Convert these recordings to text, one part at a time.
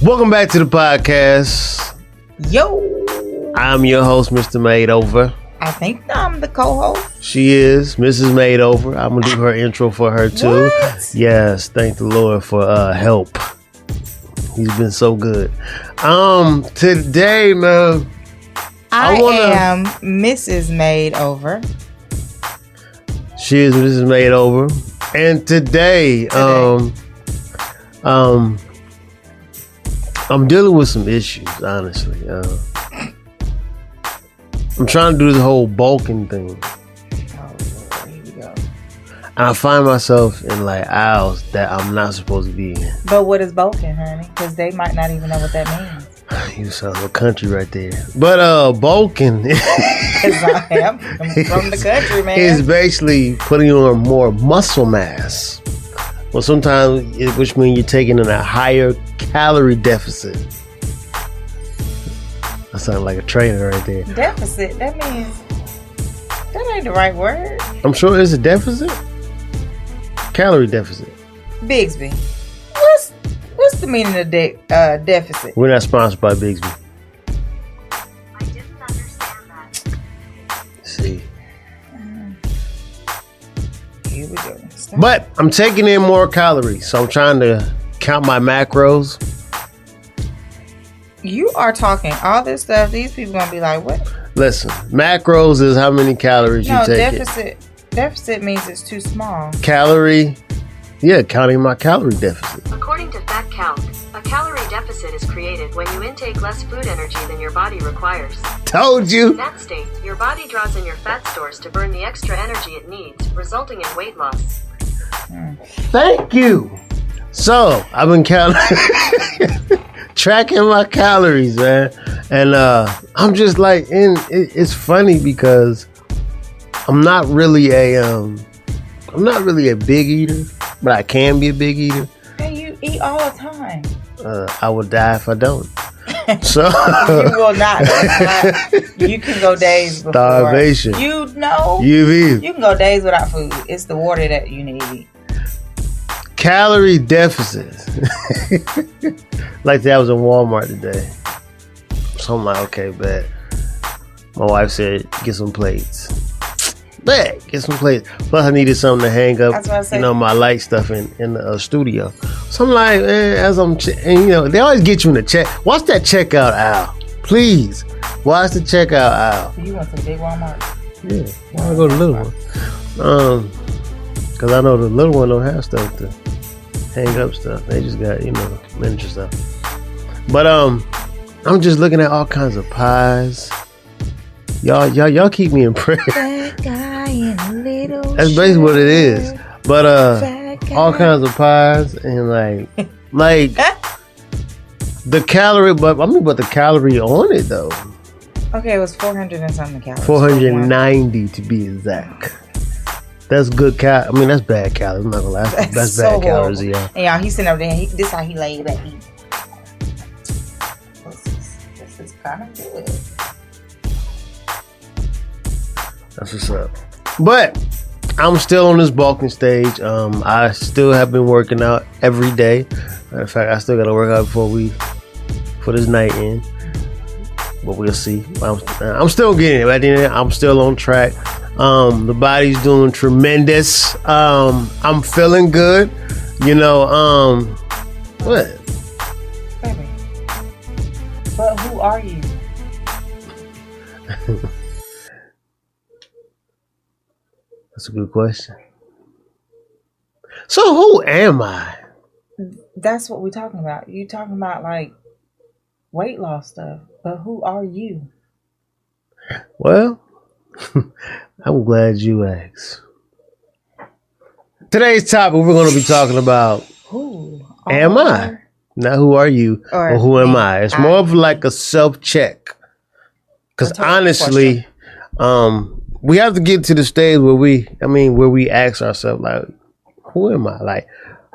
Welcome back to the podcast. Yo, I'm your host, Mr. Madeover. I think I'm the co-host. She is Mrs. Madeover. I'm gonna do her intro for her too. What? Yes, thank the Lord for help. He's been so good. Today, man, I am Mrs. Madeover. She is Mrs. Madeover, and today, I'm dealing with some issues, honestly. I'm trying to do this whole bulking thing. Oh, Lord, here we go. And I find myself in like aisles that I'm not supposed to be in. But what is bulking, honey? Because they might not even know what that means. You sound like a country right there. But bulking Because I am from the country, man. is basically putting on more muscle mass. Well, sometimes, which means you're taking in a higher calorie deficit. I sound like a trainer right there. Deficit, that means that ain't the right word. I'm sure it's a deficit. Calorie deficit. Bigsby, what's the meaning of deficit? We're not sponsored by Bigsby. I didn't understand that. See. Here we go. Stop. But I'm taking in more calories, so I'm trying to count my macros. You are talking all this stuff. These people gonna be like, what? Listen, macros is how many calories No, you take. deficit means it's too small. Calorie, yeah, counting my calorie deficit. According to Fat Calc, a calorie deficit is created when you intake less food energy than your body requires. Told In you. that state, your body draws in your fat stores to burn the extra energy it needs, resulting in weight loss. Thank you. So I've been counting, tracking my calories, man, and I'm just like, it's funny because I'm not really a big eater, but I can be a big eater. Hey, you eat all the time. I would die if I don't. So You will not. You can go days before. Starvation. You know. You You can go days without food. It's the water that you need. calorie deficit. Like that, I was in Walmart today. So I'm like, okay, bet. My wife said, get some plates. Bet, get some plates. Plus, I needed something to hang up, That's what I said. my light stuff in the studio. So I'm like, man, as I'm, and they always get you in the check. Watch that checkout aisle, please. Watch the checkout aisle. You want some big Walmart? Yeah, why I go to the little one? Because I know the little one don't have stuff to hang up stuff. They just got, miniature stuff. But I'm just looking at all kinds of pies. Y'all keep me impressed. Fat guy in a little That's basically what it is. But Fat guy. all kinds of pies and like the calorie, but the calorie on it though. Okay, it was 400 and something calories. 490 to be exact. That's good that's bad calories. I'm not gonna lie. That's so bad calories, horrible. yeah. And y'all, he's sitting over there. This how he laid back. This is kind of good. That's what's up. But I'm still on this bulking stage. I still have been working out every day. Matter of fact, I still gotta work out for this night in. But we'll see. I'm still getting it. At the end, I'm still on track. The body's doing tremendous. I'm feeling good. What? Baby. But who are you? That's a good question. So who am I? That's what we're talking about. You talking about like weight loss stuff. But who are you? Well, I'm glad you asked. Today's topic, we're going to be talking about Who am I? Not who are you or who am I? It's more of like a self-check. Because honestly, we have to get to the stage where we ask ourselves, like, who am I? Like,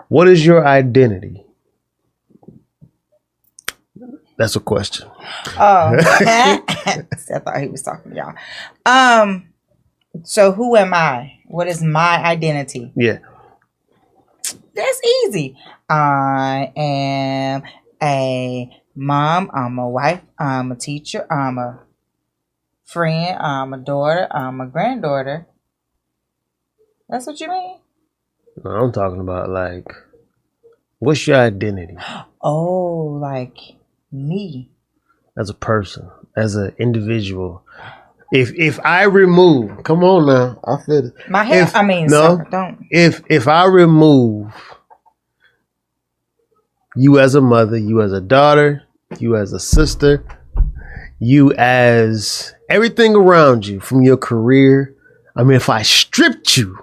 what is your identity? That's a question. Oh, I thought he was talking to y'all. So who am I? What is my identity? Yeah. That's easy. I am a mom, I'm a wife, I'm a teacher, I'm a friend, I'm a daughter, I'm a granddaughter. That's what you mean? No, I'm talking about like, what's your identity Oh, like me. as a person, as an individual? If I remove, come on now, I feel it. My hair. Sir, don't. If I remove you as a mother, you as a daughter, you as a sister, you as everything around you from your career. I mean, if I stripped you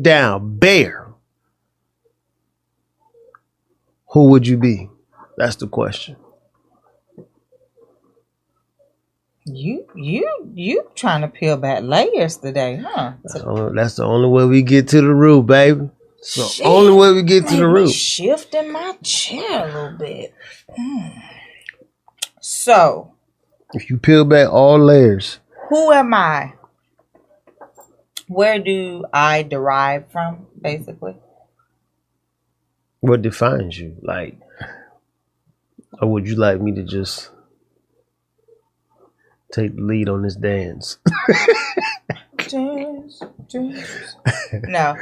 down bare, who would you be? That's the question. You trying to peel back layers today, huh? That's the only way we get to the root, baby. It's the only way we get to the root. Shifting my chair a little bit. So, if you peel back all layers, who am I? Where do I derive from, basically? What defines you? Like, or would you like me to just take the lead on this dance? Dance. No.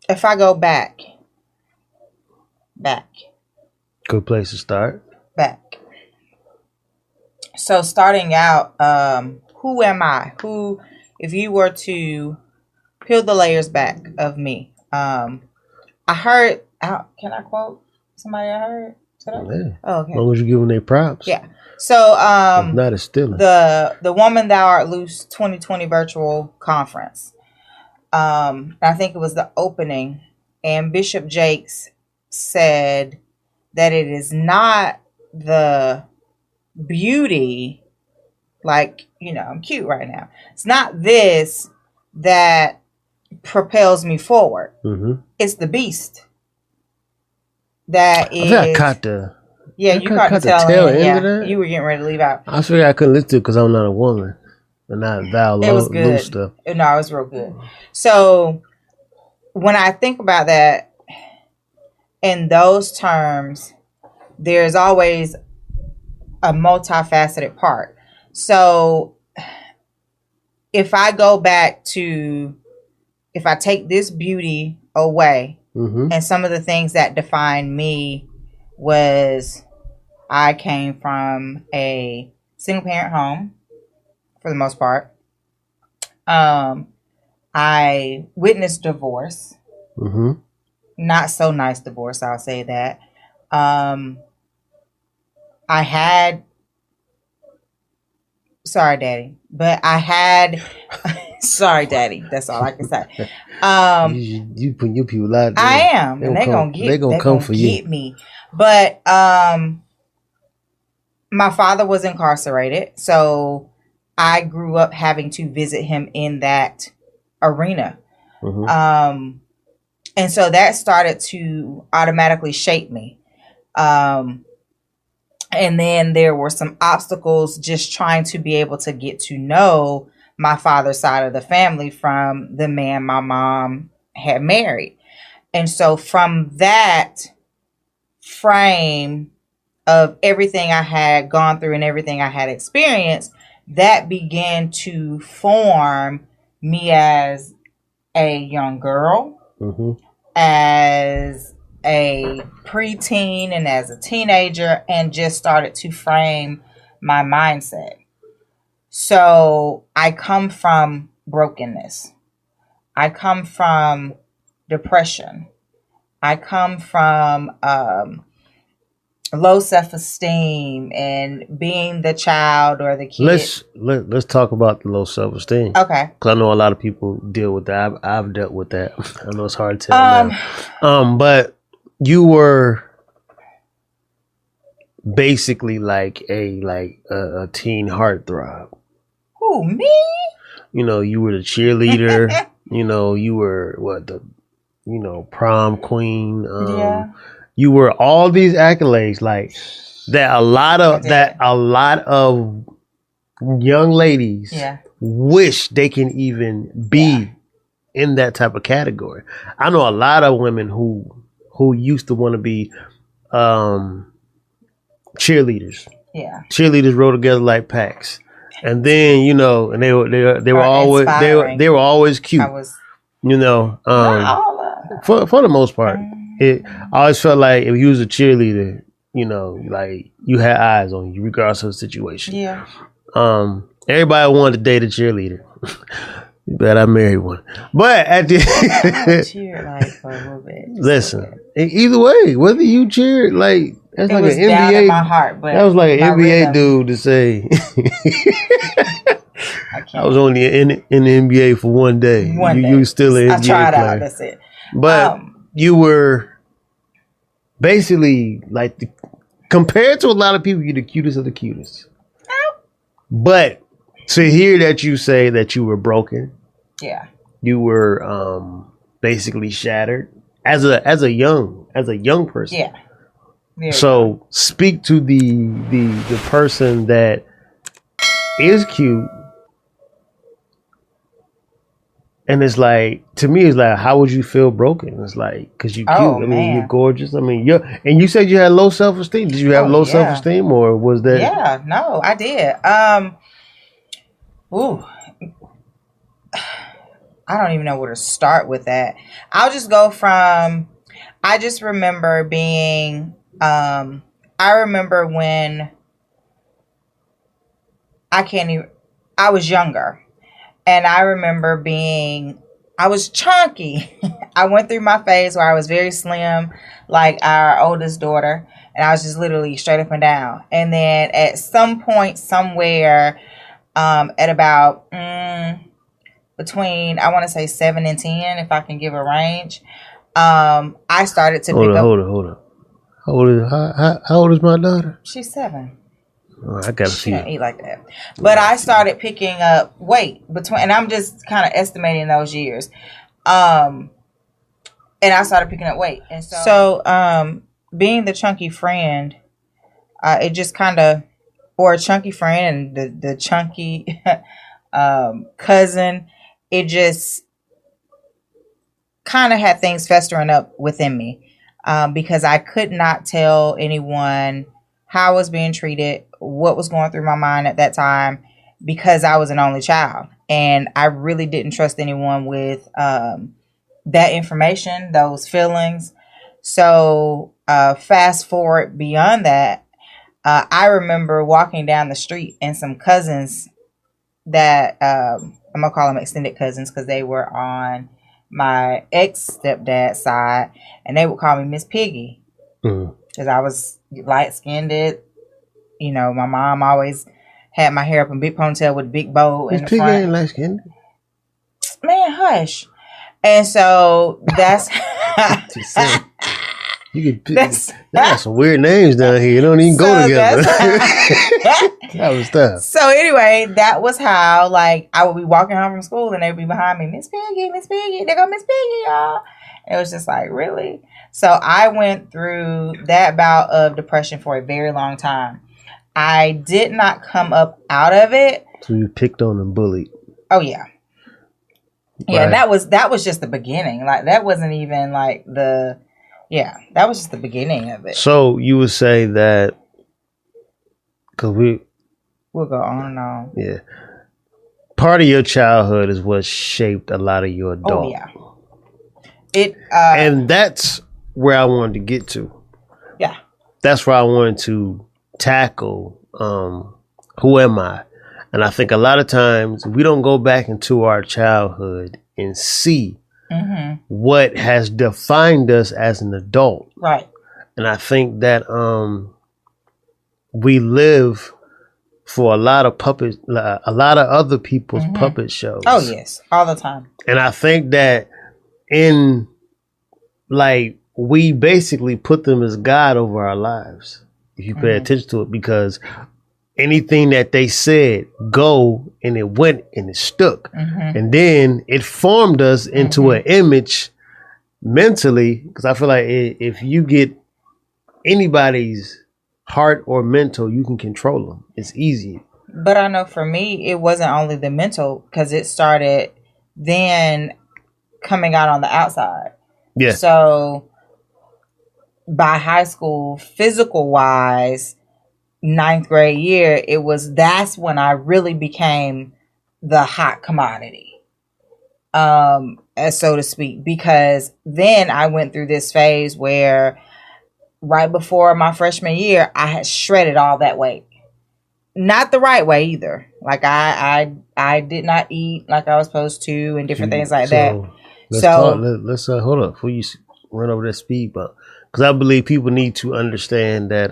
If I go back. Good place to start. Back. So starting out, who am I? If you were to peel the layers back of me, I heard, can I quote somebody I heard today? Yeah. Oh, okay. As long as you give them their props. Yeah. So, if not, it's stealing. The Woman Thou Art Loose 2020 virtual conference. I think it was the opening, and Bishop Jakes said that it is not the beauty, like, I'm cute right now. It's not this that propels me forward. Mm-hmm. It's the beast that is. I think I caught the. Yeah, you caught the tail end of that. You were getting ready to leave out. I figured I couldn't listen to it because I'm not a woman. And not Val It was good. Loose stuff. No, it was real good. So when I think about that in those terms, there's always a multifaceted part. So if I go back to, if I take this beauty away, and some of the things that define me was I came from a single parent home for the most part. I witnessed divorce. Not so nice divorce, I'll say that. I had, sorry, Daddy, but I had, sorry, Daddy. That's all I can say. You put your people out there. I am, and they're gonna come for you. Get me, but my father was incarcerated, so I grew up having to visit him in that arena, and so that started to automatically shape me. And then there were some obstacles just trying to be able to get to know my father's side of the family from the man my mom had married. And so from that frame of everything I had gone through and everything I had experienced, that began to form me as a young girl, as a preteen, and as a teenager, and just started to frame my mindset. So I come from brokenness. I come from depression. I come from low self-esteem and being the child or the kid. Let's talk about the low self-esteem. Okay. Because I know a lot of people deal with that. I've dealt with that. I know it's hard to tell now. But you were basically like a teen heartthrob. Who, me? You were the cheerleader. You were prom queen. Yeah. You were all these accolades, like that. A lot of young ladies wish they can even be in that type of category. I know a lot of women who used to want to be cheerleaders. Yeah. Cheerleaders roll together like packs. And then, you know, and they were Or always inspiring. they were always cute. I was You know, not all of them. for the most part. I always felt like if you was a cheerleader, you know, like you had eyes on you regardless of the situation. Yeah. Everybody wanted to date a cheerleader. But I married one. But at the I cheered like for a little bit. listen, either way, whether you cheered like that's It like was an down in NBA. my heart, but That was like an my NBA rhythm, dude to say. I can't. I was only in the NBA for one day. One day. You still an I NBA tried player. out. That's it. But you were basically like compared to a lot of people, you're the cutest of the cutest. But to hear that you say that you were broken, Yeah. you were basically shattered as a young person. Yeah. Very So speak to the person that is cute. And it's like, to me, it's like, how would you feel broken? It's like, because you're cute. Oh, I mean, man. you're gorgeous. I mean, and you said you had low self-esteem. Did you have low yeah. self-esteem, or was that? Yeah, no, I did. Ooh. I don't even know where to start with that. I'll just go from, I just remember being, I remember when I was younger. And I remember I was chunky. I went through my phase where I was very slim, like our oldest daughter. And I was just literally straight up and down. And then at some point, somewhere, at about between, I want to say 7 and 10, if I can give a range, I started to pick up. Hold on. How old is my daughter? She's 7. Oh, I gotta She see don't it. eat like that. But I started picking up weight and I'm just kind of estimating those years. And I started picking up weight. And so being the chunky friend, it just kind of, or a chunky friend and the chunky cousin, it just kind of had things festering up within me because I could not tell anyone how I was being treated, what was going through my mind at that time, because I was an only child. And I really didn't trust anyone with that information, those feelings. So fast forward beyond that, I remember walking down the street and some cousins that, I'm going to call them extended cousins because they were on my ex-stepdad's side, and they would call me Miss Piggy. Because I was light-skinned. You know, my mom always had my hair up in a big ponytail with a big bow in the Piggy front. ain't light-skinned. Man, hush. And so that's... Just saying. You could pick. They got some weird names down here. They don't even go together. That was tough. So anyway, that was how, like, I would be walking home from school and they'd be behind me, Miss Piggy, Miss Piggy. They go, Miss Piggy, y'all. It was just like, really? So I went through that bout of depression for a very long time. I did not come up out of it. So you picked on and bullied. Oh yeah. Yeah, Right. that was just the beginning. Like that wasn't even like that was just the beginning of it. So you would say that because We'll go on and on. yeah, part of your childhood is what shaped a lot of your adult. Oh yeah. It And that's where I wanted to get to. yeah. That's where I wanted to tackle who am I? And I think a lot of times we don't go back into our childhood and see what has defined us as an adult. Right. And I think that we live for a lot of other people's puppet shows. Oh yes, all the time. And I think that we basically put them as God over our lives, if you pay attention to it, because anything that they said, go, and it went and it stuck. And then it formed us into an image mentally, because I feel like if you get anybody's heart or mental, you can control them. It's easy. But I know for me, it wasn't only the mental, because it started then coming out on the outside. Yeah. So by high school, physical wise, 9th grade year, that's when I really became the hot commodity, as so to speak, because then I went through this phase where right before my freshman year, I had shredded all that weight. Not the right way either. Like I did not eat like I was supposed to, and different things like that. Let's hold up before you run over that speed bump, because I believe people need to understand that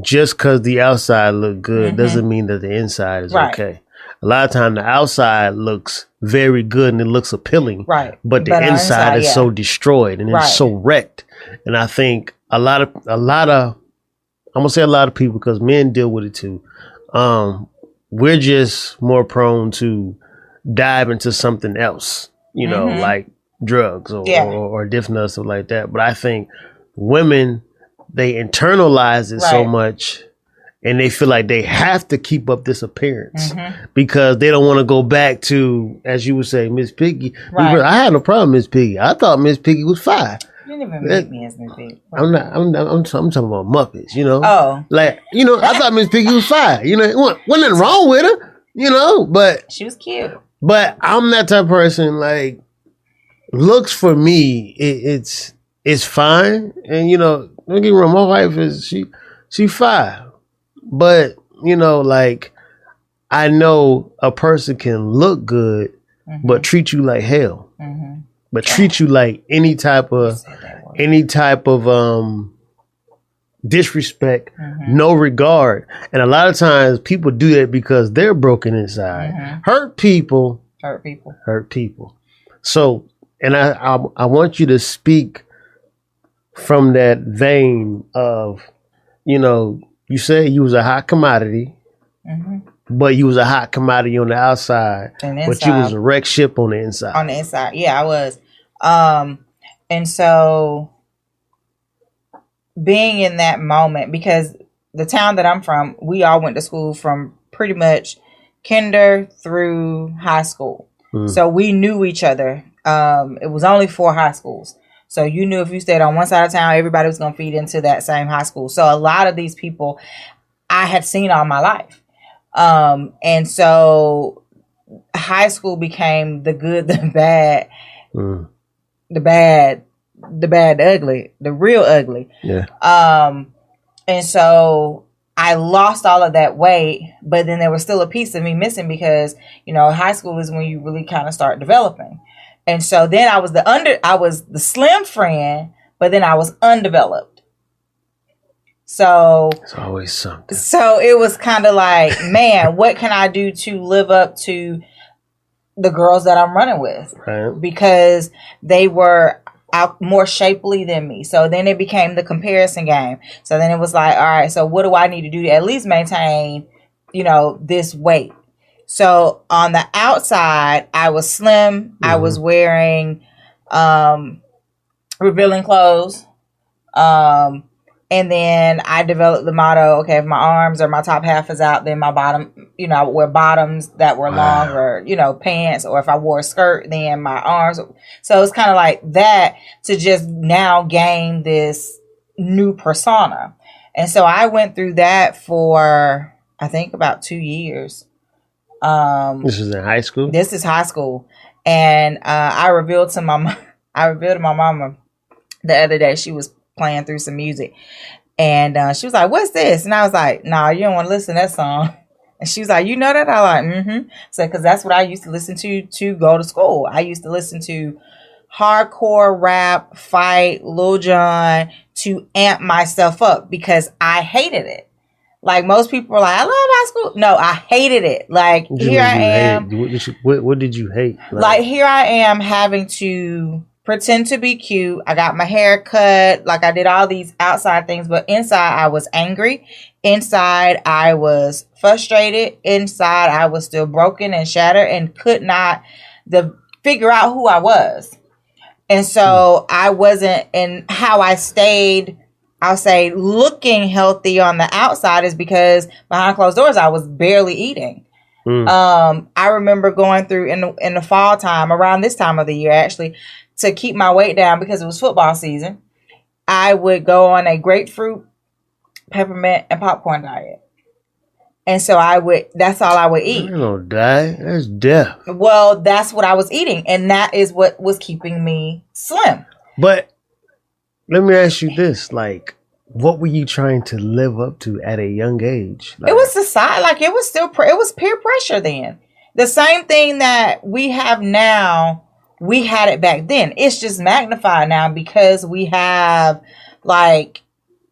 just because the outside look good doesn't mean that the inside is okay. A lot of time the outside looks very good and it looks appealing, right? But the inside is so destroyed and it's so wrecked. And I think a lot of I'm gonna say a lot of people, because men deal with it too. We're just more prone to dive into something else, you know, like drugs or different stuff like that. But I think women, they internalize it so much, and they feel like they have to keep up this appearance because they don't want to go back to, as you would say, Miss Piggy. Right. I had no problem with Miss Piggy. I thought Miss Piggy was fire. You didn't even make me as Miss Piggy. I'm talking about Muppets, you know. Oh, like, you know, I thought Miss Piggy was fire. You know, wasn't nothing wrong with her, you know. But she was cute. But I'm that type of person. Like, looks for me, it's fine, and you know, don't get me wrong, my wife is she fire. But, you know, like, I know a person can look good, but treat you like hell. But treat you like any type of disrespect, no regard. And a lot of times people do that because they're broken inside. Hurt people. So, and I want you to speak from that vein of, you know, you said you was a hot commodity, but you was a hot commodity on the outside, but you was a wrecked ship on the inside. On the inside, yeah, I was. And so being in that moment, because the town that I'm from, we all went to school from pretty much kinder through high school. So we knew each other. It was only 4 high schools. So you knew if you stayed on one side of town, everybody was going to feed into that same high school. So a lot of these people I had seen all my life. And so high school became the good, the bad, the ugly, the real ugly. Yeah. And so I lost all of that weight, but then there was still a piece of me missing because, you know, high school is when you really kind of start developing. And so then I was the slim friend, but then I was undeveloped. So it's always something. So it was kind of like, man, what can I do to live up to the girls that I'm running with? Right. Because they were out more shapely than me. So then it became the comparison game. So then it was like, all right, so what do I need to do to at least maintain, you know, this weight? So on the outside, I was slim. I was wearing revealing clothes. And then I developed the motto, okay, if my arms or my top half is out, then my bottom, you know, I would wear bottoms that were long, or, you know, pants, or if I wore a skirt, then my arms. So it's kind of like that to just now gain this new persona. And so I went through that for, I think, about 2 years. This is in high school? This is high school. And I revealed to my mama the other day. She was playing through some music, and she was like, "What's this?" And I was like, "Nah, you don't want to listen to that song." And she was like, "You know that?" I was like, So, because that's what I used to listen to go to school. I used to listen to hardcore rap, fight, Lil Jon to amp myself up because I hated it. Like, most people were like, I love high school. No, I hated it. Like, here I am. What did you hate? Like, here I am having to pretend to be cute. I got my hair cut. Like, I did all these outside things. But inside, I was angry. Inside, I was frustrated. Inside, I was still broken and shattered and could not figure out who I was. And so I wasn't, and how I stayed, I'll say, looking healthy on the outside is because behind closed doors, I was barely eating. I remember going through in the fall time, around this time of the year, actually, to keep my weight down because it was football season. I would go on a grapefruit, peppermint, and popcorn diet. And so that's all I would eat. No diet, that's death. Well, that's what I was eating. And that is what was keeping me slim. But let me ask you this, like, what were you trying to live up to at a young age? Like, it was society, like it was peer pressure then. The same thing that we have now, we had it back then. It's just magnified now because we have like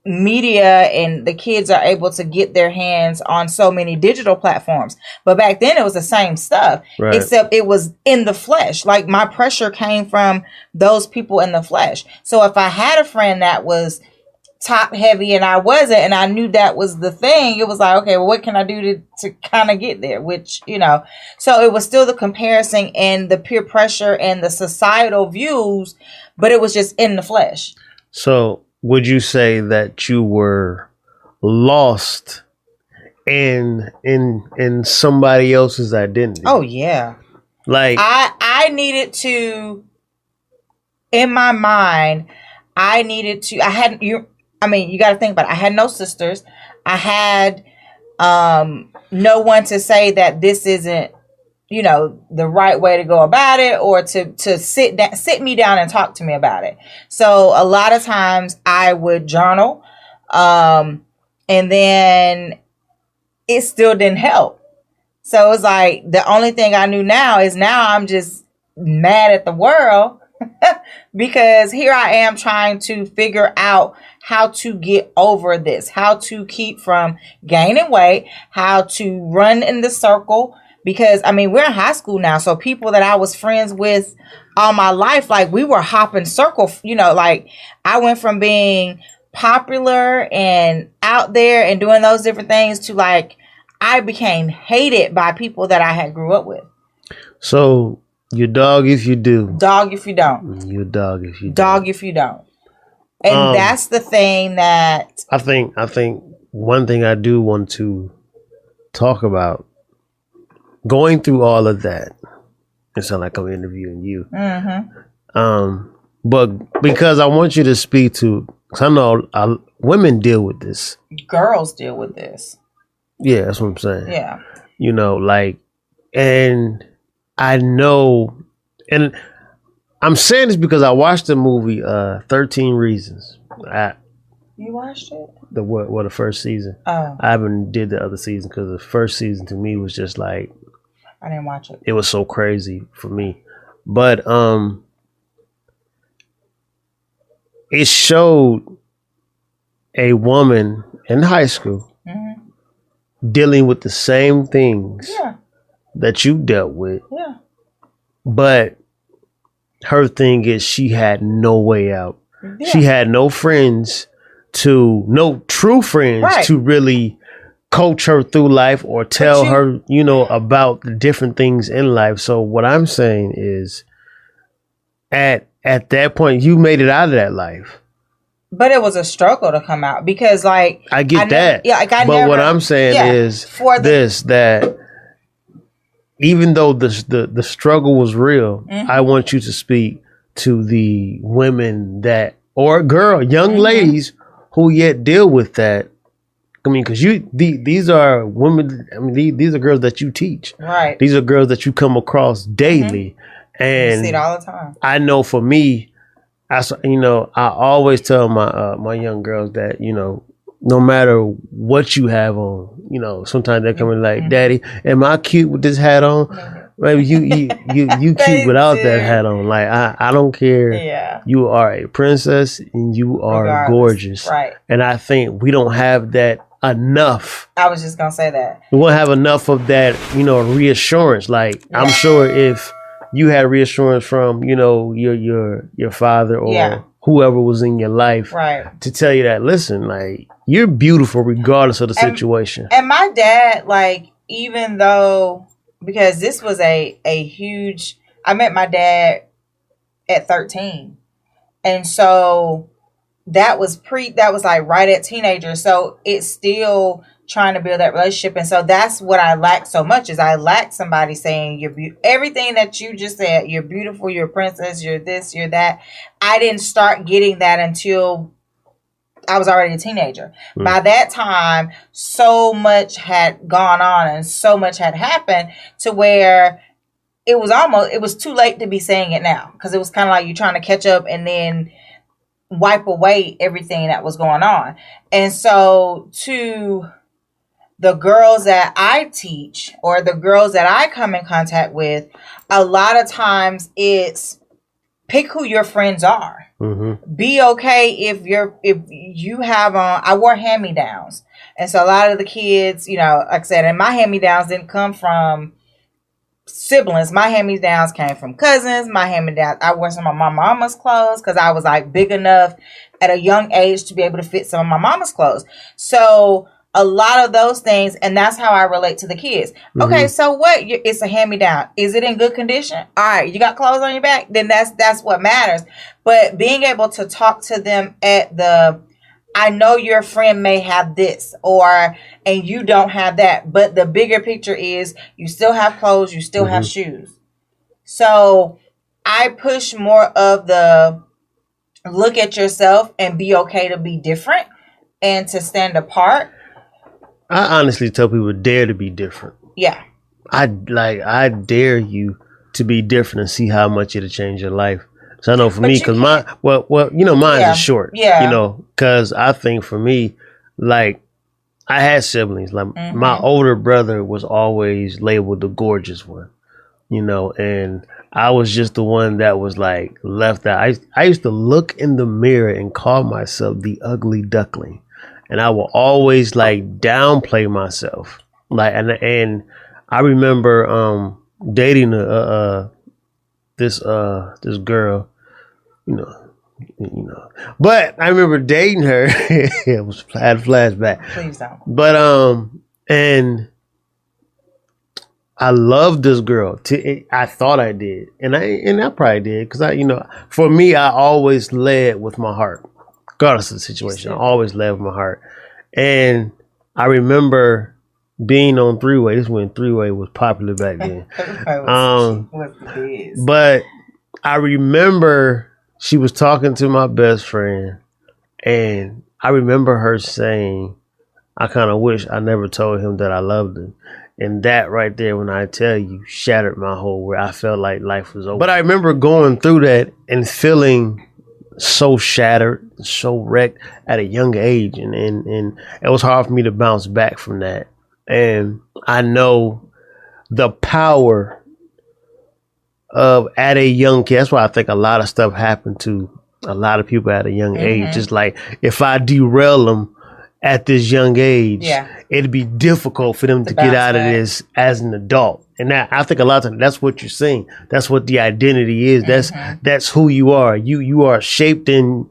media and the kids are able to get their hands on so many digital platforms. But back then it was the same stuff, right, except it was in the flesh. Like my pressure came from those people in the flesh. So if I had a friend that was top heavy and I wasn't, and I knew that was the thing, it was like, okay, well, what can I do to kind of get there? Which, so it was still the comparison and the peer pressure and the societal views, but it was just in the flesh. So would you say that you were lost in somebody else's identity? Oh yeah. Like I needed to, in my mind, you got to think about it. I had no sisters. I had no one to say that this isn't, the right way to go about it, or to sit me down and talk to me about it. So a lot of times I would journal, and then it still didn't help. So it's like the only thing I knew now I'm just mad at the world because here I am trying to figure out how to get over this, how to keep from gaining weight, how to run in the circle. Because, we're in high school now. So people that I was friends with all my life, like we were hopping circle, like I went from being popular and out there and doing those different things to like, I became hated by people that I had grew up with. So you dog if you do. Dog if you don't. You dog if you do. Dog if you don't. And that's the thing that I think one thing I do want to talk about, going through all of that, it sounds like I'm interviewing you. Mm-hmm. But because I want you to speak to, because I know women deal with this. Girls deal with this. Yeah, that's what I'm saying. Yeah. And I know, and I'm saying this because I watched the movie 13 Reasons. You watched it? The first season. Oh. I haven't did the other season because the first season to me was just like, I didn't watch it. It was so crazy for me. But it showed a woman in high school dealing with the same things that you dealt with. Yeah. But her thing is she had no way out. Yeah. She had no true friends to really coach her through life or tell her, about the different things in life. So what I'm saying is at that point, you made it out of that life. But it was a struggle to come out because I get that. What I'm saying is that even though the struggle was real, I want you to speak to the women or young ladies who yet deal with that. Because these are women. These are girls that you teach. Right. These are girls that you come across daily, and you see it all the time. I know for me, I always tell my young girls that no matter what you have on, sometimes they come in like, Daddy, am I cute with this hat on? Maybe you cute without that hat on. Like I don't care. Yeah. You are a princess and you are gorgeous. Right. And I think we don't have that enough. I was just gonna say that. We won't have enough of that, reassurance. Like I'm sure if you had reassurance from, your father or whoever was in your life to tell you that, listen, like you're beautiful regardless of the situation. And my dad, even though, because this was a huge, I met my dad at 13. And so that was right at teenager. So it still trying to build that relationship. And so that's what I lack so much, is I lack somebody saying everything that you just said. You're beautiful, you're a princess, you're this, you're that. I didn't start getting that until I was already a teenager. By that time, so much had gone on and so much had happened to where it was too late to be saying it now, because it was kind of like you're trying to catch up and then wipe away everything that was going on. And so to the girls that I teach or the girls that I come in contact with, a lot of times it's pick who your friends are. Be okay if you have on. I wore hand-me-downs, and so a lot of the kids, like I said, and my hand-me-downs didn't come from siblings. My hand-me-downs came from cousins. My hand-me-downs, I wore some of my mama's clothes because I was like big enough at a young age to be able to fit some of my mama's clothes. So a lot of those things, and that's how I relate to the kids. Okay, so what? It's a hand-me-down. Is it in good condition? All right, you got clothes on your back? Then that's what matters. But being able to talk to them I know your friend may have this, and you don't have that, but the bigger picture is you still have clothes, you still have shoes. So I push more of the look at yourself and be okay to be different and to stand apart. I honestly tell people, dare to be different. Yeah. I dare you to be different and see how much it'll change your life. So I know for me, because mine's is short. Yeah. Because I think for me, like, I had siblings. Like, my older brother was always labeled the gorgeous one, and I was just the one that was like left out. I used to look in the mirror and call myself the ugly duckling. And I will always like downplay myself. Like, and I remember dating this girl, but I remember dating her. I had a flashback. Please don't. But and I loved this girl. I thought I did, and I probably did, because for me, I always led with my heart. Regardless of the situation, I always led with my heart. And I remember being on three-way. This is when three-way was popular back then. But I remember she was talking to my best friend, and I remember her saying, I kind of wish I never told him that I loved him. And that right there, when I tell you, shattered my whole world. I felt like life was over. But I remember going through that and feeling so shattered, so wrecked at a young age, and it was hard for me to bounce back from that. And I know the power of, at a young kid, that's why I think a lot of stuff happened to a lot of people at a young age. Just like, if I derail them at this young age, it'd be difficult for them to get out of this as an adult. And that, I think a lot of times, that's what you're saying. That's what the identity is. That's who you are. You are shaped in,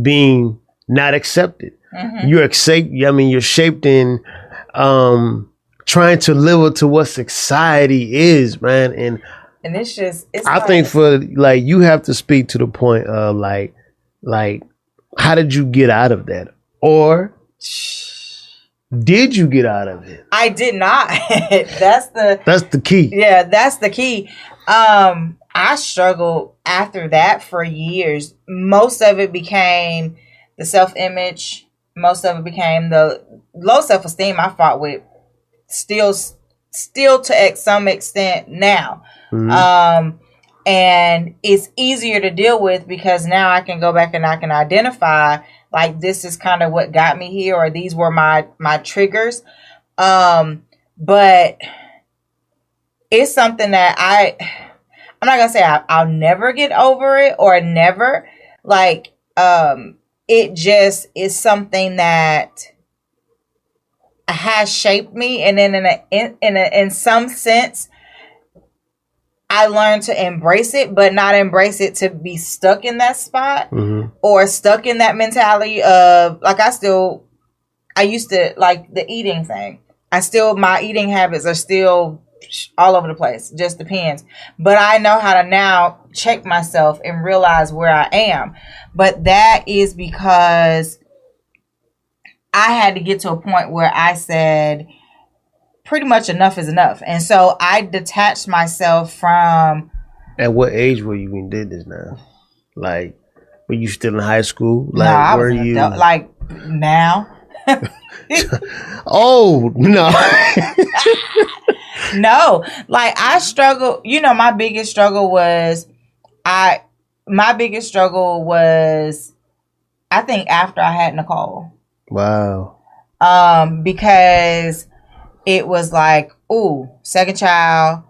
being not accepted. You're shaped in trying to live up to what society is, man. And I think for like, you have to speak to the point of like how did you get out of that? Or did you get out of it? I did not. That's the key. Yeah, that's the key. I struggled after that for years. Most of it became the self-image. Most of it became the low self-esteem I fought with. Still to some extent now. And it's easier to deal with because now I can go back and I can identify, like, this is kind of what got me here, or these were my triggers. But it's something that I'm not gonna say I'll never get over it, or never. Like, it just is something that has shaped me, and then in some sense, I learned to embrace it, but not embrace it to be stuck in that spot or stuck in that mentality of, like, I used to, like, the eating thing. My eating habits are still all over the place. Just depends. But I know how to now check myself and realize where I am. But that is because I had to get to a point where I said, pretty much enough is enough. And so I detached myself from. At what age were you when you did this now? Like, were you still in high school? Like, No, I was were an you adult, like now? Oh no. No, like I struggle. You know, my biggest struggle was I think after I had Nicole. Wow. Because it was like, ooh, second child,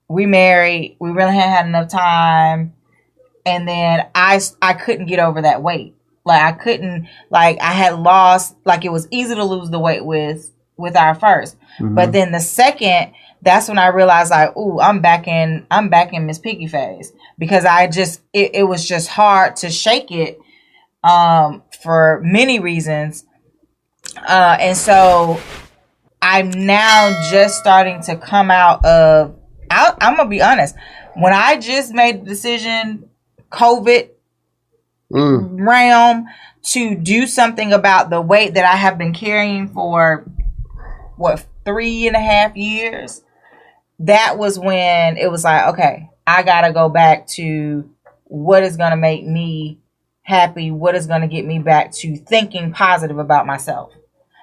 we married, we really hadn't had enough time, and then I couldn't get over that weight. Like I couldn't, like I had lost, like it was easy to lose the weight with our first, but then the second, that's when I realized like, ooh, I'm back in Miss Piggy phase, because I just it was just hard to shake it for many reasons, and so I'm now just starting to come out of. I'm gonna be honest. When I just made the decision, COVID realm, to do something about the weight that I have been carrying for 3.5 years, that was when it was like, okay, I gotta go back to what is gonna make me happy, what is gonna get me back to thinking positive about myself,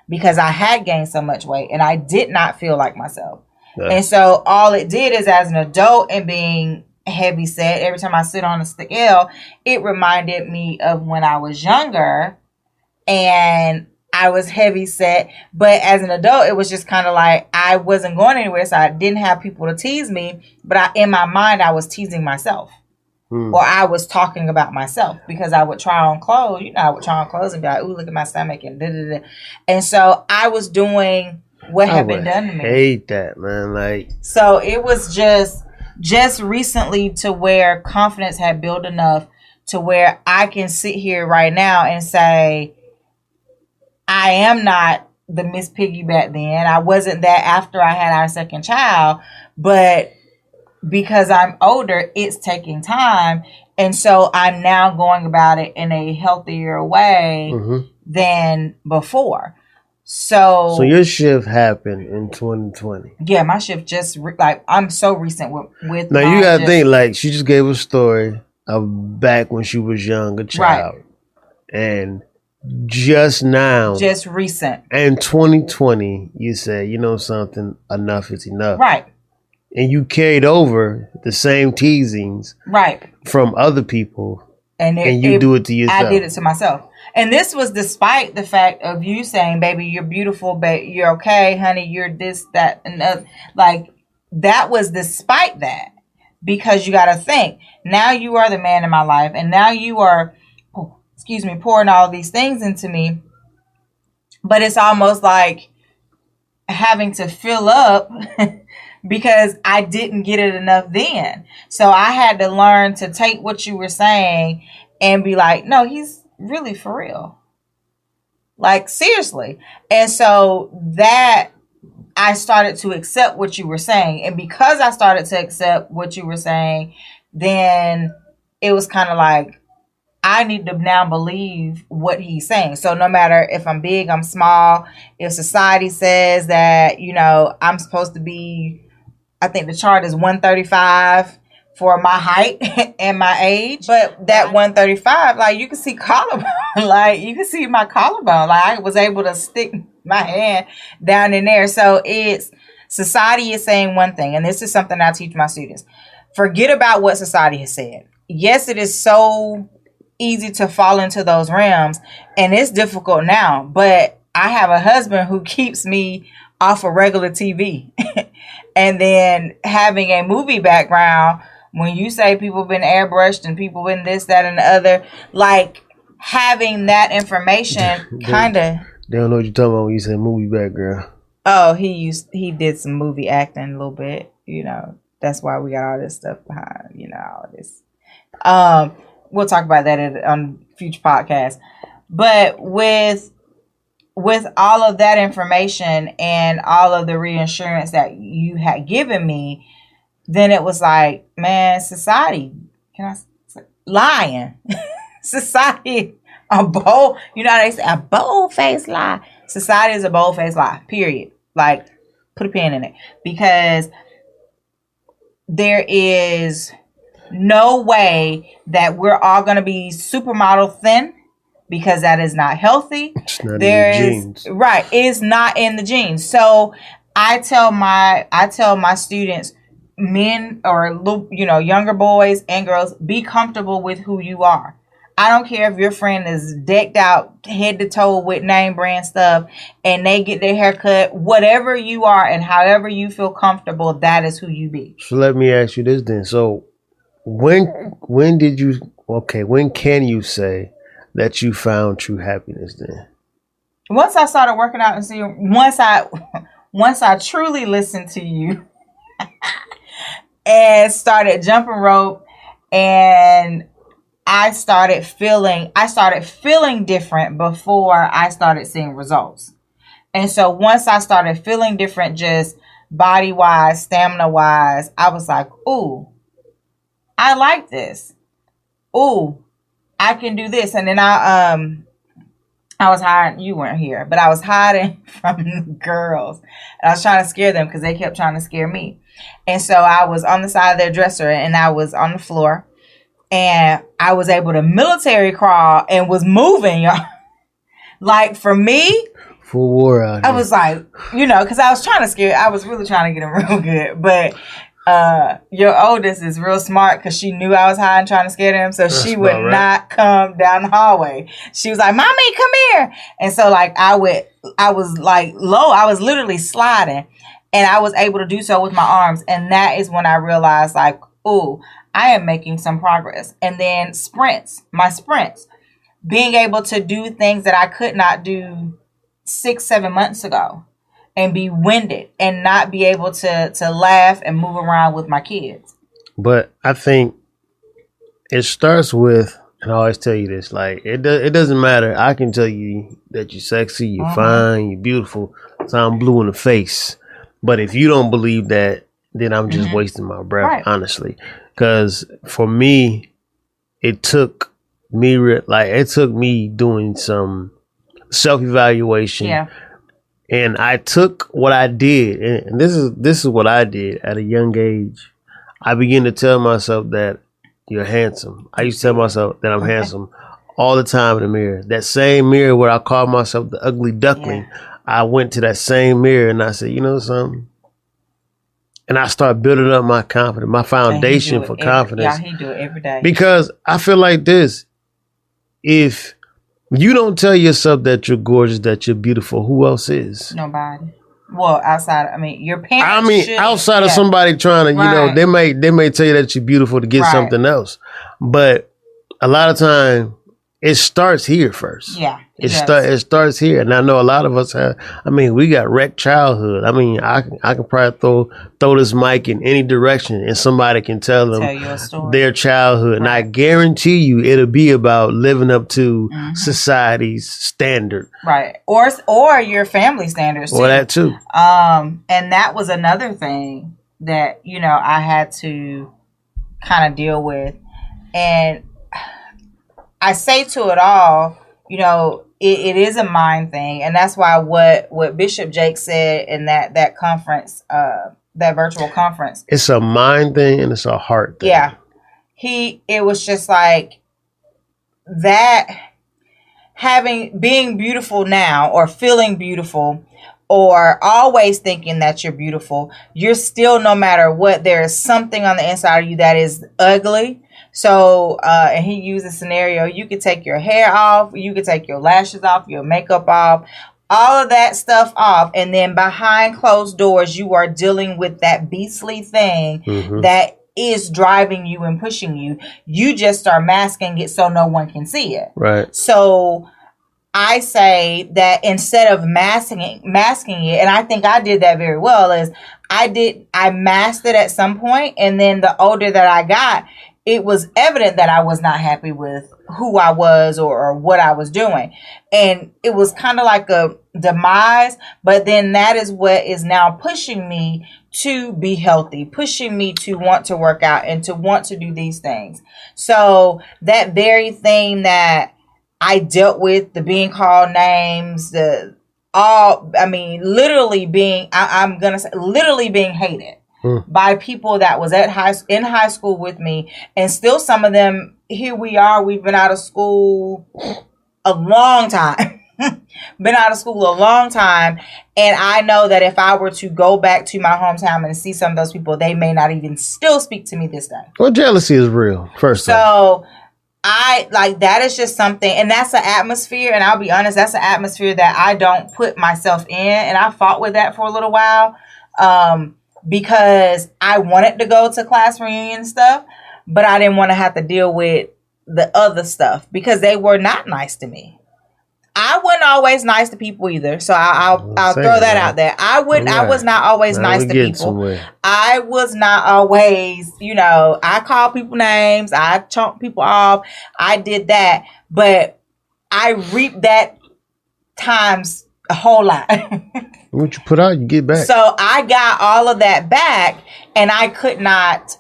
because I had gained so much weight and I did not feel like myself. Yeah. And so all it did is, as an adult and being heavy set, every time I sit on a scale, it reminded me of when I was younger and I was heavy set. But as an adult, it was just kind of like I wasn't going anywhere, so I didn't have people to tease me. But in my mind, I was teasing myself. Or I was talking about myself, because I would try on clothes. You know, I would try on clothes and be like, ooh, look at my stomach and da-da-da. And so I was doing what had been done to me. I hate that, man. Like, so it was just recently to where confidence had built enough to where I can sit here right now and say, I am not the Miss Piggy back then. I wasn't that after I had our second child, but because I'm older, it's taking time. And so I'm now going about it in a healthier way than before. So your shift happened in 2020. Yeah, my shift just I'm so recent with. Now you gotta think, like, she just gave a story of back when she was young, a child, right. And just now, just recent, in 2020, you said, you know something, enough is enough, right? And you carried over the same teasings, right, from other people, and you do it to yourself. I did it to myself. And this was despite the fact of you saying, baby, you're beautiful, but you're okay, honey, you're this, that, and that. Like, that was despite that. Because you got to think, now you are the man in my life, and now you are, pouring all these things into me. But it's almost like having to fill up because I didn't get it enough then. So I had to learn to take what you were saying and be like, no, he's really for real, like seriously. And so that I started to accept what you were saying, and because I started to accept what you were saying, then it was kind of like I need to now believe what he's saying. So no matter if I'm big, I'm small, if society says that, you know, I'm supposed to be, I think the chart is 135 for my height and my age, but that 135, like you can see collarbone, like you can see my collarbone, like I was able to stick my hand down in there. So it's, society is saying one thing, and this is something I teach my students. Forget about what society has said. Yes, it is so easy to fall into those realms, and it's difficult now, but I have a husband who keeps me off of regular TV. And then having a movie background, when you say people been airbrushed and people been this, that, and the other, like having that information kind of. They don't know what you're talking about when you say movie background. Oh, he did some movie acting a little bit, you know. That's why we got all this stuff behind, you know, all this. We'll talk about that on future podcasts. But with all of that information and all of the reassurance that you had given me, then it was like, man, society, lying. Society A bold, they say a bold-faced lie. Society is a bold-faced lie, period. Like, put a pin in it. Because there is no way that we're all going to be supermodel thin, because that is not healthy. It's not in the genes. Right. It's not in the genes. So I tell my students, men or younger boys and girls, be comfortable with who you are. I don't care if your friend is decked out head to toe with name brand stuff and they get their hair cut. Whatever you are and however you feel comfortable, that is who you be. So let me ask you this then. So when can you say that you found true happiness then? Once I started working out and seeing, once I truly listened to you and started jumping rope, and I started feeling different before I started seeing results. And so once I started feeling different, just body wise, stamina wise, I was like, ooh, I like this. Ooh, I can do this. And then I was hiding. You weren't here, but I was hiding from the girls. And I was trying to scare them because they kept trying to scare me. And so I was on the side of their dresser and I was on the floor. And I was able to military crawl and was moving, y'all. Like, for me, full war out here. I was like, because I was trying to scare. I was really trying to get them real good. But your oldest is real smart because she knew I was hiding trying to scare them. So she would not come down the hallway. She was like, Mommy, come here. And so, like, I was like low. I was literally sliding. And I was able to do so with my arms. And that is when I realized, like, ooh, I am making some progress. And then my sprints, being able to do things that I could not do 6-7 months ago and be winded and not be able to laugh and move around with my kids. But I think it starts with, and I always tell you this, like, it doesn't matter. I can tell you that you're sexy, you're fine, you're beautiful, so I'm blue in the face. But if you don't believe that, then I'm just wasting my breath, honestly. Because for me, it took me doing some self-evaluation. Yeah. And I took what I did, and this is what I did at a young age. I began to tell myself that you're handsome. I used to tell myself that I'm handsome all the time in the mirror. That same mirror where I called myself the ugly duckling, I went to that same mirror and I said, you know something? And I started building up my confidence, my foundation for confidence. Yeah, he do it every day. Because I feel like this. If you don't tell yourself that you're gorgeous, that you're beautiful, who else is? Nobody. Well, outside, your parents. Outside of somebody trying to, they may tell you that you're beautiful to get something else. But a lot of time, it starts here first. Yeah. It starts here. And I know a lot of us we got wrecked childhood. I can probably throw this mic in any direction and somebody can tell them their childhood. And I guarantee you it'll be about living up to society's standard. Right. Or your family standards too. Or that too. And that was another thing that, I had to kind of deal with. And I say to it all, it is a mind thing. And that's why what Bishop Jake said in that conference, that virtual conference. It's a mind thing and it's a heart thing. Yeah. It was just like that, being beautiful now or feeling beautiful or always thinking that you're beautiful, you're still, no matter what, there is something on the inside of you that is ugly. So, and he used a scenario, you could take your hair off, you could take your lashes off, your makeup off, all of that stuff off. And then behind closed doors, you are dealing with that beastly thing that is driving you and pushing you. You just start masking it so no one can see it. Right. So I say that instead of masking it, and I think I did that very well, is I masked it at some point, and then the older that I got, it was evident that I was not happy with who I was or what I was doing. And it was kind of like a demise, but then that is what is now pushing me to be healthy, pushing me to want to work out and to want to do these things. So that very thing that I dealt with the being called names, literally being, I'm going to say, literally being hated by people that was in high school with me. And still some of them, here we are, we've been out of school a long time. Been out of school a long time. And I know that if I were to go back to my hometown and see some of those people, they may not even still speak to me this day. Well, jealousy is real, first of all. So I like that is just something, and that's an atmosphere, and I'll be honest, that's an atmosphere that I don't put myself in, and I fought with that for a little while because I wanted to go to class reunion stuff, but I didn't want to have to deal with the other stuff because they were not nice to me. I wasn't always nice to people either, so I'll throw that out there. I was not always nice to people. Somewhere. I was not always, I call people names, I chunk people off, I did that, but I reaped that times a whole lot. What you put out, you get back. So I got all of that back, and I could not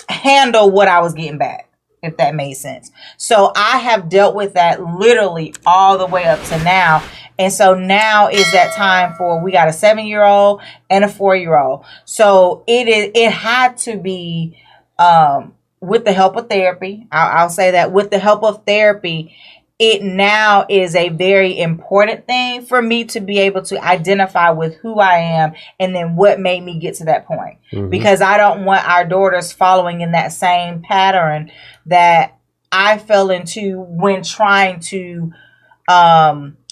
handle what I was getting back, if that made sense. So I have dealt with that literally all the way up to now. And so now is that time for, we got a 7-year-old and a 4-year-old. So it had to be with the help of therapy. I'll say that with the help of therapy, it now is a very important thing for me to be able to identify with who I am and then what made me get to that point. Mm-hmm. Because I don't want our daughters following in that same pattern that I fell into when trying to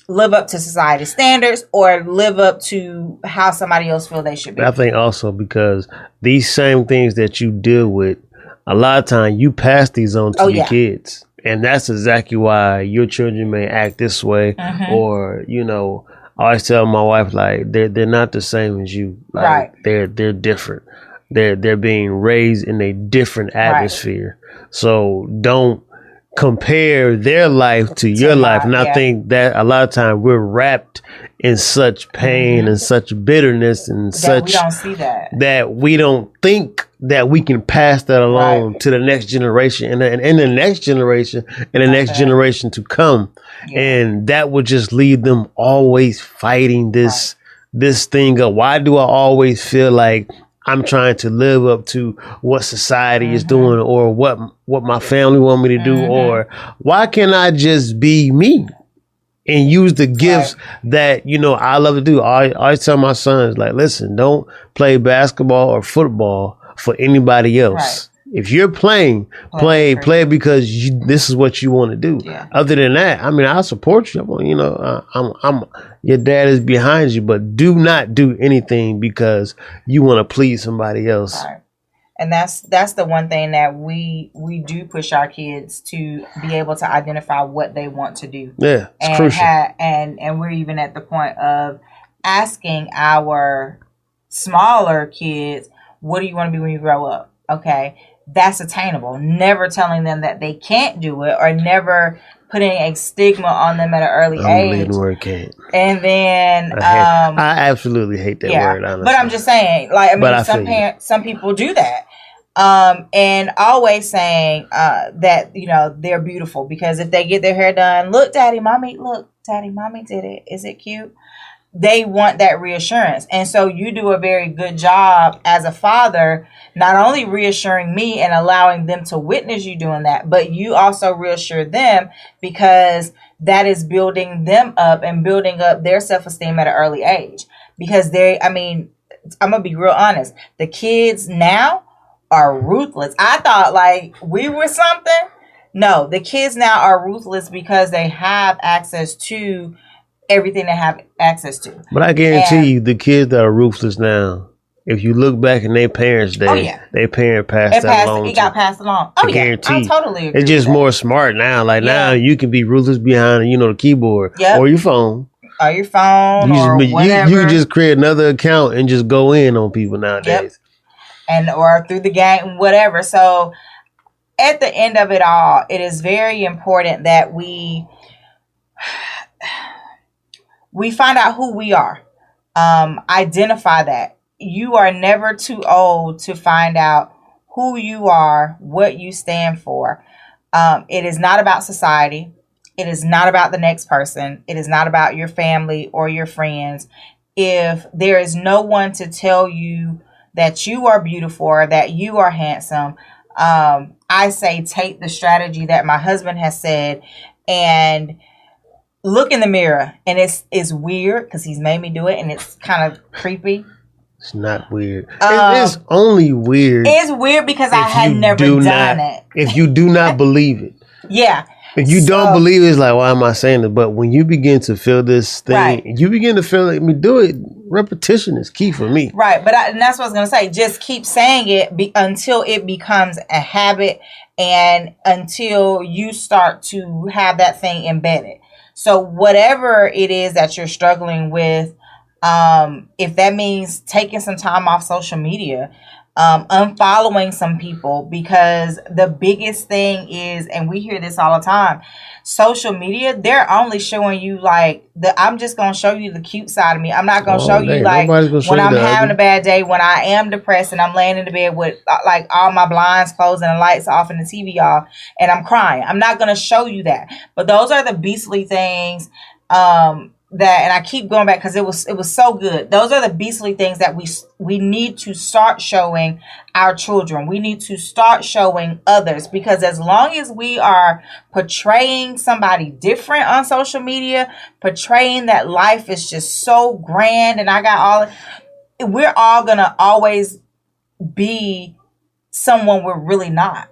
live up to society standards or live up to how somebody else feel they should be. I think also because these same things that you deal with, a lot of time you pass these on to your kids. And that's exactly why your children may act this way, or I always tell my wife like they're not the same as you. Like, right? They're different. They're being raised in a different atmosphere. Right. So don't compare their life to your life. And I think that a lot of times we're wrapped in such pain and such bitterness and such we don't see that we don't think that we can pass that along to the next generation and the next generation and the next generation to come. Yeah. And that would just leave them always fighting this thing of, why do I always feel like I'm trying to live up to what society is doing, or what my family want me to do, or why can't I just be me and use the gifts that, I love to do. I always tell my sons, like, listen, don't play basketball or football for anybody else. Right. If you're playing, play because this is what you want to do. Yeah. Other than that, I support you. I'm your dad is behind you, but do not do anything because you want to please somebody else. Right. And that's the one thing that we do push our kids to be able to identify what they want to do. Yeah, it's crucial. And we're even at the point of asking our smaller kids, what do you want to be when you grow up? Okay, that's attainable. Never telling them that they can't do it, or never putting a stigma on them at an early age. The word can't. And then I absolutely hate that word, honestly. But I'm just saying, some people do that. And always saying that, they're beautiful, because if they get their hair done, look, daddy, mommy did it. Is it cute? They want that reassurance. And so you do a very good job as a father, not only reassuring me and allowing them to witness you doing that, but you also reassure them, because that is building them up and building up their self-esteem at an early age. Because I'm going to be real honest. The kids now are ruthless. I thought like we were something. No, the kids now are ruthless because they have access to everything they have access to. But I guarantee you, the kids that are ruthless now, if you look back in their parents' day, their parent passed that along. It got passed along. Oh, yeah. I totally agree. It's just more smart now. Like now, you can be ruthless behind, the keyboard or your phone. Or your phone, whatever. You can just create another account and just go in on people nowadays. Or through the game, whatever. So at the end of it all, it is very important that we find out who we are. Identify that. You are never too old to find out who you are, what you stand for. It is not about society. It is not about the next person. It is not about your family or your friends. If there is no one to tell you that you are beautiful or that you are handsome, I say take the strategy that my husband has said and look in the mirror. And it's weird because he's made me do it, and it's kind of creepy. It's not weird. It's only weird. It's weird because I had never done it. If you do not believe it. Yeah. If you don't believe it, it's like, why am I saying it? But when you begin to feel this thing, right. you begin to feel like, do it. Repetition is key for me. Right. But and that's what I was going to say. Just keep saying it until it becomes a habit and until you start to have that thing embedded. So whatever it is that you're struggling with, if that means taking some time off social media, unfollowing some people, because the biggest thing is, and we hear this all the time, social media, they're only showing you like I'm just going to show you the cute side of me. I'm not going to show you like when I'm having a bad day, when I am depressed and I'm laying in the bed with like all my blinds closed and the lights off and the TV off and I'm crying. I'm not going to show you that. But those are the beastly things, that, and I keep going back because it was so good. Those are the beastly things that we need to start showing our children. We need to start showing others, because as long as we are portraying somebody different on social media, portraying that life is just so grand and I got we're all gonna always be someone we're really not,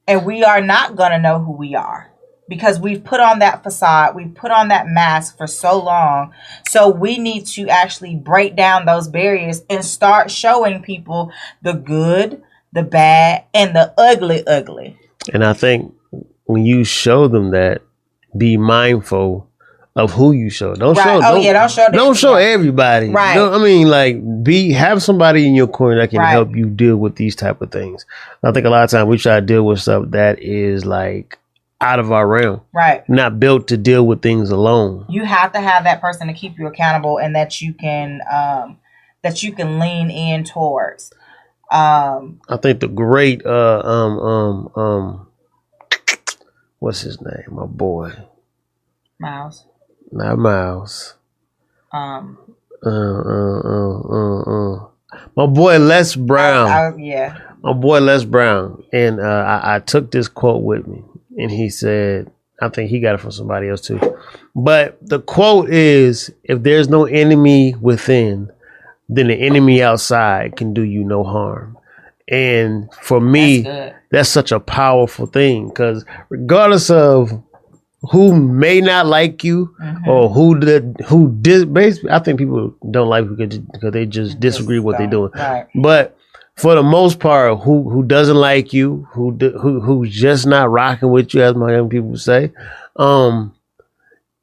and we are not gonna know who we are. Because we've put on that facade, we've put on that mask for so long. So we need to actually break down those barriers and start showing people the good, the bad, and the ugly. And I think when you show them that, be mindful of who you show. Don't show everybody. Right. I mean, like, have somebody in your corner that can help you deal with these type of things. I think a lot of times we try to deal with stuff that is like out of our realm, right? Not built to deal with things alone. You have to have that person to keep you accountable, and that you can lean in towards. I think the great what's his name? My boy, Miles. Not Miles. My boy Les Brown. Yeah. My boy Les Brown, and I took this quote with me. And he said, I think he got it from somebody else too. But the quote is, if there's no enemy within, then the enemy outside can do you no harm. And for me, that's such a powerful thing, because regardless of who may not like you, or basically, I think people don't like you because they just disagree with what they're doing. Right. But for the most part, who doesn't like you, who's just not rocking with you, as my young people say,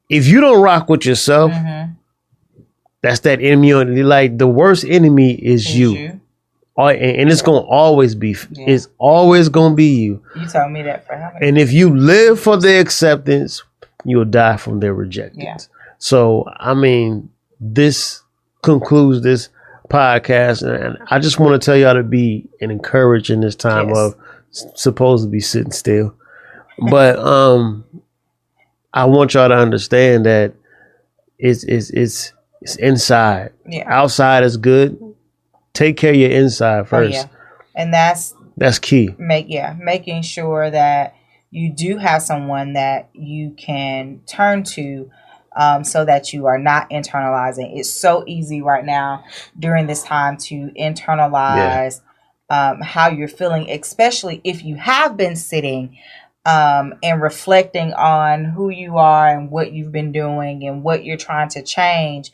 if you don't rock with yourself, that's that enemy. Like, the worst enemy is you. And it's gonna always be. Yeah. It's always gonna be you. You told me that forever. And if you live for their acceptance, you'll die from their rejectance. Yeah. So, I mean, this concludes this podcast, and I just want to tell y'all to be encouraged in this time of supposed to be sitting still, but I want y'all to understand that it's inside. Yeah. Outside is good. Take care of your inside first. And that's key. Making sure that you do have someone that you can turn to. So that you are not internalizing. It's so easy right now during this time to internalize how you're feeling, especially if you have been sitting and reflecting on who you are and what you've been doing and what you're trying to change.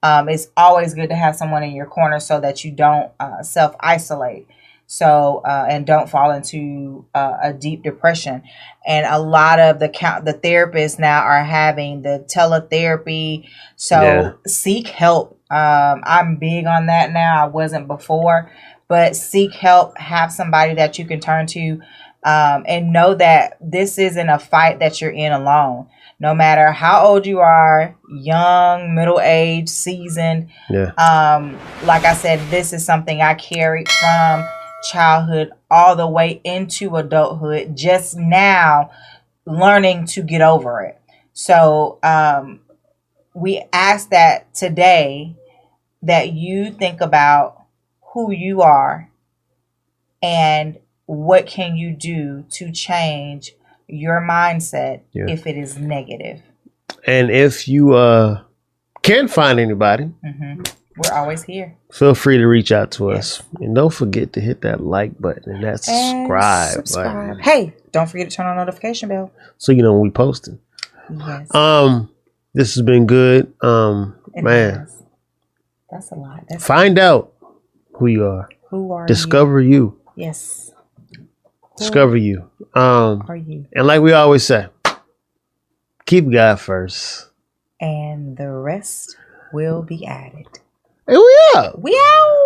It's always good to have someone in your corner so that you don't self-isolate. So, and don't fall into a deep depression. And a lot of the therapists now are having the teletherapy. So seek help. I'm big on that now. I wasn't before, but seek help. Have somebody that you can turn to, and know that this isn't a fight that you're in alone. No matter how old you are, young, middle-aged, seasoned. Yeah. Like I said, this is something I carried from childhood all the way into adulthood, just now learning to get over it. So we ask that today that you think about who you are and what can you do to change your mindset if it is negative. And if you can't find anybody, we're always here. Feel free to reach out to us. And don't forget to hit that like button and that subscribe button. Hey, don't forget to turn on notification bell. So you know when we posting. Yes. This has been good. Man. That's a lot. Find out who you are. Who are Discover you. Yes. Discover you. Are you? And like we always say, keep God first. And the rest will be added. And we out. We out.